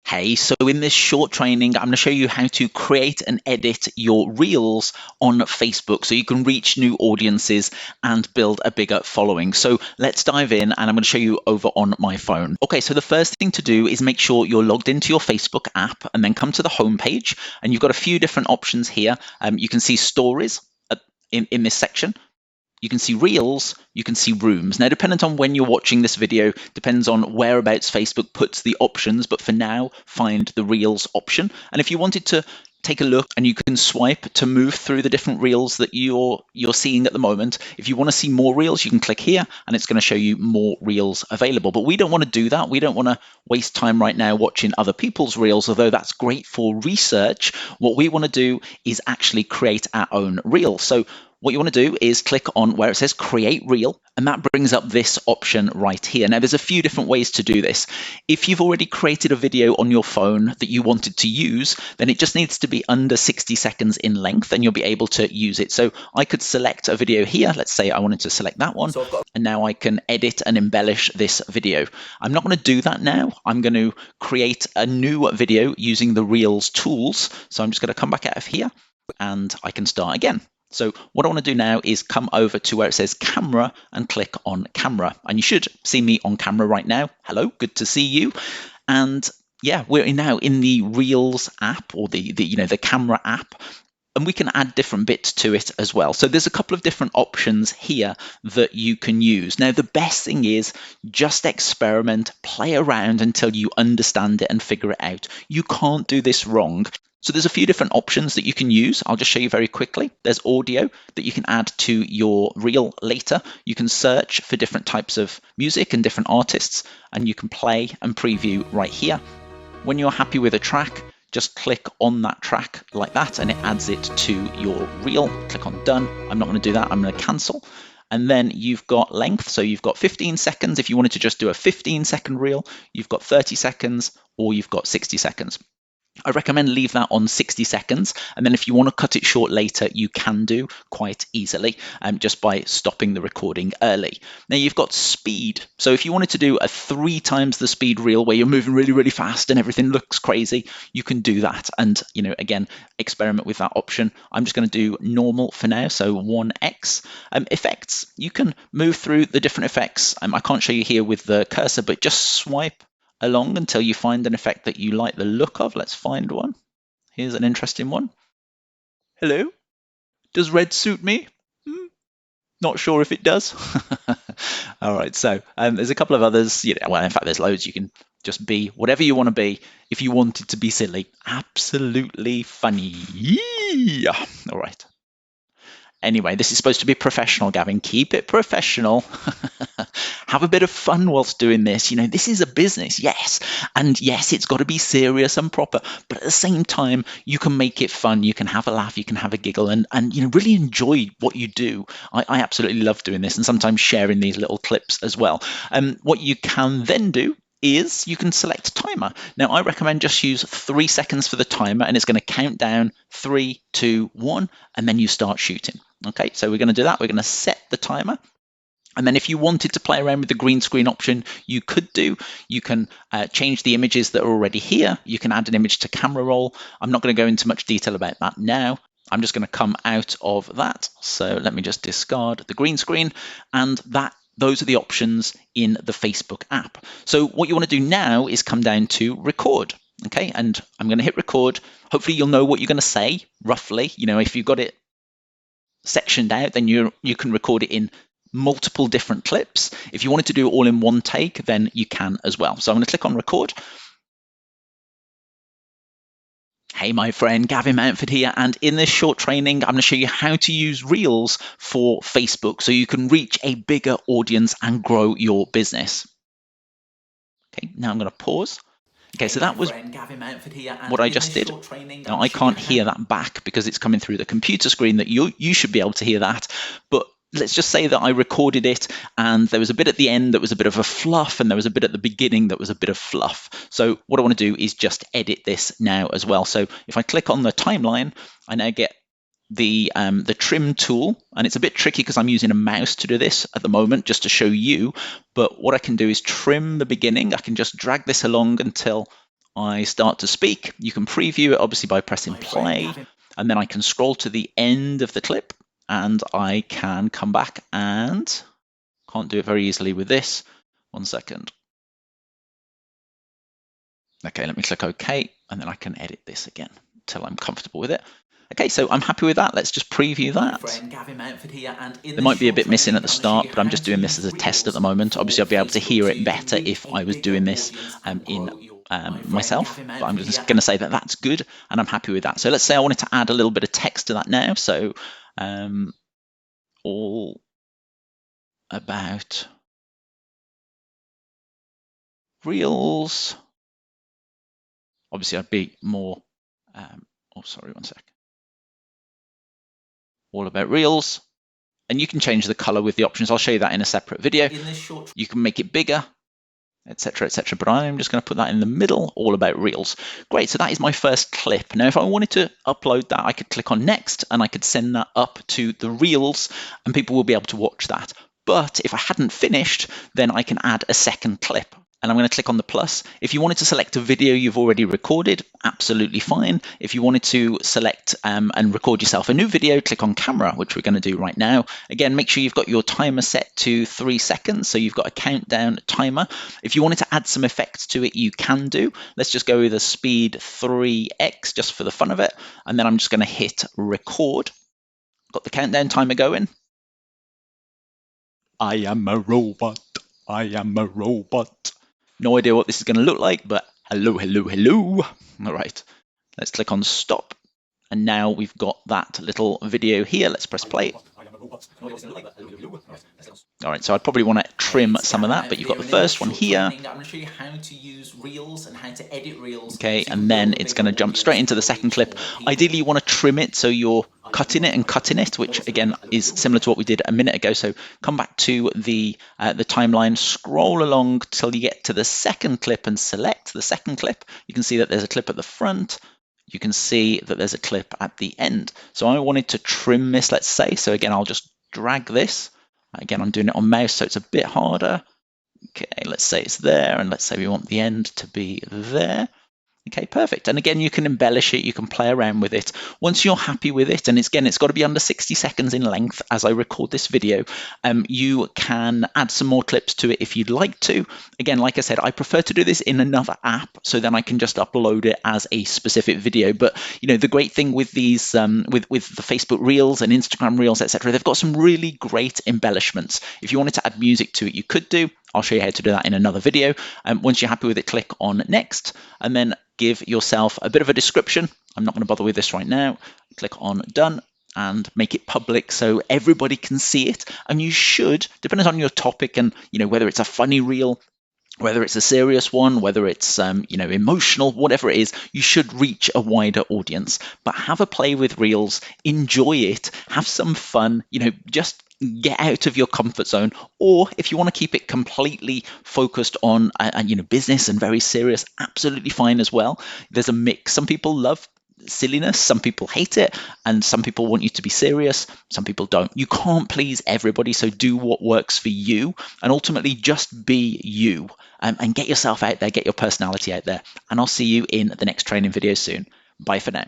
Hey, so in this short training, I'm going to show you how to create and edit your reels on Facebook so you can reach new audiences and build a bigger following. So let's dive in, and I'm going to show you over on my phone. Okay, so the first thing to do is make sure you're logged into your Facebook app and then come to the home page, and you've got a few different options here. You can see stories in this section. You can see reels, you can see rooms. Now, dependent on when you're watching this video, depends on whereabouts Facebook puts the options, but for now, find the reels option. And if you wanted to take a look, and you can swipe to move through the different reels that you're seeing at the moment. If you want to see more reels, you can click here and it's going to show you more reels available. But we don't want to do that. We don't want to waste time right now watching other people's reels, although that's great for research. What we want to do is actually create our own reel. So what you want to do is click on where it says create reel, and that brings up this option right here. Now, there's a few different ways to do this. If you've already created a video on your phone that you wanted to use, then it just needs to be under 60 seconds in length and you'll be able to use it. So I could select a video here. Let's say I wanted to select that one. And now I can edit and embellish this video. I'm not going to do that now. I'm going to create a new video using the Reels tools. So I'm just going to come back out of here and I can start again. So what I want to do now is come over to where it says camera and click on camera. And you should see me on camera right now. Hello, good to see you. And yeah, we're now in the Reels app, or the camera app. And we can add different bits to it as well. So there's a couple of different options here that you can use. Now, the best thing is just experiment, play around until you understand it and figure it out. You can't do this wrong. So there's a few different options that you can use. I'll just show you very quickly. There's audio that you can add to your reel later. You can search for different types of music and different artists, and you can play and preview right here. When you're happy with a track, just click on that track like that, and it adds it to your reel. Click on done. I'm not going to do that. I'm going to cancel. And then you've got length. So you've got 15 seconds. If you wanted to just do a 15-second reel, you've got 30 seconds, or you've got 60 seconds. I recommend leave that on 60 seconds. And then if you want to cut it short later, you can do quite easily just by stopping the recording early. Now you've got speed. So if you wanted to do a 3 times the speed reel where you're moving really, really fast and everything looks crazy, you can do that. And, again, experiment with that option. I'm just going to do normal for now. So 1x. Effects. You can move through the different effects. I can't show you here with the cursor, but just swipe along until you find an effect that you like the look of. Let's find one. Here's an interesting one. Hello? Does red suit me? Not sure if it does. All right, so there's a couple of others. Well, in fact, there's loads. You can just be whatever you want to be. If you wanted to be silly, absolutely funny. Yeah. All right. Anyway, this is supposed to be professional, Gavin. Keep it professional. Have a bit of fun whilst doing this. This is a business, yes. And yes, it's got to be serious and proper. But at the same time, you can make it fun. You can have a laugh. You can have a giggle and really enjoy what you do. I absolutely love doing this and sometimes sharing these little clips as well. What you can then do is you can select timer. Now, I recommend just use 3 seconds for the timer, and it's going to count down 3, 2, 1, and then you start shooting. Okay, so we're going to do that. We're going to set the timer. And then if you wanted to play around with the green screen option, you could do. You can change the images that are already here. You can add an image to camera roll. I'm not going to go into much detail about that now. I'm just going to come out of that. So let me just discard the green screen, and those are the options in the Facebook app. So what you want to do now is come down to record. Okay, and I'm going to hit record. Hopefully you'll know what you're going to say roughly. If you've got it sectioned out, then you can record it in multiple different clips. If you wanted to do it all in one take, then you can as well. So I'm going to click on record. Hey, my friend, Gavin Mountford here, and in this short training, I'm going to show you how to use Reels for Facebook so you can reach a bigger audience and grow your business. Okay, now I'm going to pause. Okay, so that was what I just did. Now, I can't hear that back because it's coming through the computer screen that you should be able to hear that, but let's just say that I recorded it and there was a bit at the end that was a bit of a fluff and there was a bit at the beginning that was a bit of fluff. So what I want to do is just edit this now as well. So if I click on the timeline, I now get the trim tool, and it's a bit tricky because I'm using a mouse to do this at the moment just to show you. But what I can do is trim the beginning. I can just drag this along until I start to speak. You can preview it obviously by pressing play, and then I can scroll to the end of the clip and I can come back and can't do it very easily with this. 1 second. Okay, let me click OK, and then I can edit this again until I'm comfortable with it. Okay, so I'm happy with that. Let's just preview that. Friend Gavin Mountford here, and there might be a bit missing at the start, but I'm just doing this as a test at the moment. Obviously, I'll be able to hear it better if I was doing this in myself, but I'm just going to say that that's good, and I'm happy with that. So let's say I wanted to add a little bit of text to that now. So all about Reels. Obviously, I'd be more, oh, sorry, 1 sec. All about Reels. And you can change the color with the options. I'll show you that in a separate video. You can make it bigger, etc., etc. But I'm just going to put that in the middle, all about Reels. Great, so that is my first clip. Now, if I wanted to upload that, I could click on next and I could send that up to the Reels and people will be able to watch that. But if I hadn't finished, then I can add a second clip. And I'm going to click on the plus. If you wanted to select a video you've already recorded, absolutely fine. If you wanted to select and record yourself a new video, click on camera, which we're going to do right now. Again, make sure you've got your timer set to 3 seconds, so you've got a countdown timer. If you wanted to add some effects to it, you can do. Let's just go with a speed 3x just for the fun of it. And then I'm just going to hit record. Got the countdown timer going. I am a robot. I am a robot. No idea what this is going to look like, but hello, hello, hello. All right, let's click on stop. And now we've got that little video here. Let's press play. All right, so I'd probably want to trim some of that, but you've got the first one here. I'm going to show you how to use Reels and how to edit Reels. Okay, and then it's going to jump straight into the second clip. Ideally, you want to trim it so you're cutting it and cutting it, which again is similar to what we did a minute ago. So come back to the timeline, scroll along till you get to the second clip and select the second clip. You can see that there's a clip at the front. You can see that there's a clip at the end. So I wanted to trim this, let's say. So again, I'll just drag this. Again, I'm doing it on mouse, so it's a bit harder. Okay, let's say it's there, and let's say we want the end to be there. Okay, perfect. And again, you can embellish it, you can play around with it. Once you're happy with it, and it's got to be under 60 seconds in length as I record this video, you can add some more clips to it if you'd like to. Again, like I said, I prefer to do this in another app, so then I can just upload it as a specific video. But you know, the great thing with these, with the Facebook Reels and Instagram Reels, etc., they've got some really great embellishments. If you wanted to add music to it, you could do. I'll show you how to do that in another video. Once you're happy with it, click on next, and then give yourself a bit of a description. I'm not going to bother with this right now. Click on done and make it public so everybody can see it. And you should, depending on your topic and whether it's a funny reel, whether it's a serious one, whether it's emotional, whatever it is, you should reach a wider audience. But have a play with Reels, enjoy it, have some fun, just get out of your comfort zone. Or if you want to keep it completely focused on business and very serious, absolutely fine as well. There's a mix. Some people love silliness, some people hate it, and some people want you to be serious, some people don't. You can't please everybody, so do what works for you, and ultimately just be you, and get yourself out there, get your personality out there. And I'll see you in the next training video soon. Bye for now.